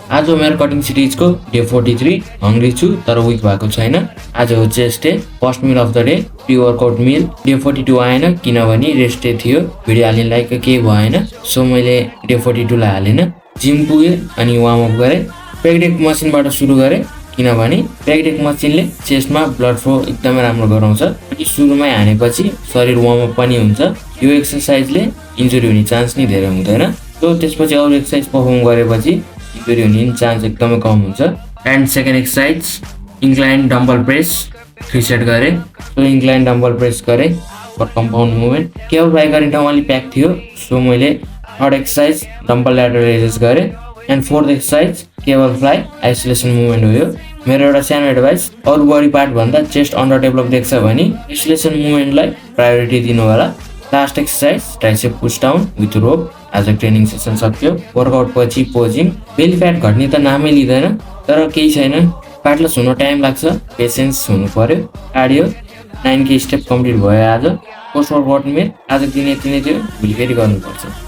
आज हो मेरो कटिङ सिरिजको डे 43। हङ्ग्री छु तर विक भएको छैन। आज हो chest day, first meal of the day, pre workout meal. Day 42 आएन किनभने रेस्ट डे थियो, भिडियो हाल्ने लायक केही भएन, सो मैले डे 42 लाई हालेन। जिम पुगेँ अनि वार्मअप गरेँ। प्याकडेक मसिनबाट सुरु गरेँ किनभने प्याकडेक मसिनले चेस्टमा ब्लड फ्लो एकदमै राम्रो गराउँछ अनि सुरुमै हानेपछि शरीर वार्मअप पनि हुन्छ। यो एक्सर्साइजले इन्जुरी हुने चान्स नै धेरै हुँदैन, सो त्यसपछि अरू एक्सर्साइज परफर्म गरेपछि इन्जुरी हुने चान्स एकदमै कम हुन्छ। And second exercise incline dumbbell press 3 set गरेँ। सो इन्क्लाइन डम्बल प्रेस गरेँ for compound movement. Cable fly गर्ने ठाउँमा अलिक प्याक थियो, सो मैले third exercise dumbbell lateral raises गरेँ। And fourth exercise cable fly isolation movement हो। यो मेरो एउटा सानो एडभाइस, अरू बडी पार्ट भन्दा चेस्ट अन्डर डेभलप देख्छ भने आइसोलेसन मुभमेन्टलाई प्रायोरिटी दिनु होला। Last exercise tricep push down with rope. आज ट्रेनिङ सेसन सक्यो। वर्कआउट पछि पोजिङ। बेली फ्याट घट्ने त नामै लिँदैन, तर केही छैन, फ्याट लस हुन टाइम लाग्छ, पेसेन्स हुनु पर्यो। कार्डियो 9K स्टेप कम्प्लिट भयो आज। पोस्ट वर्कआउट मेरो आज दिन यति नै थियो, भोलि फेरि गर्नुपर्छ।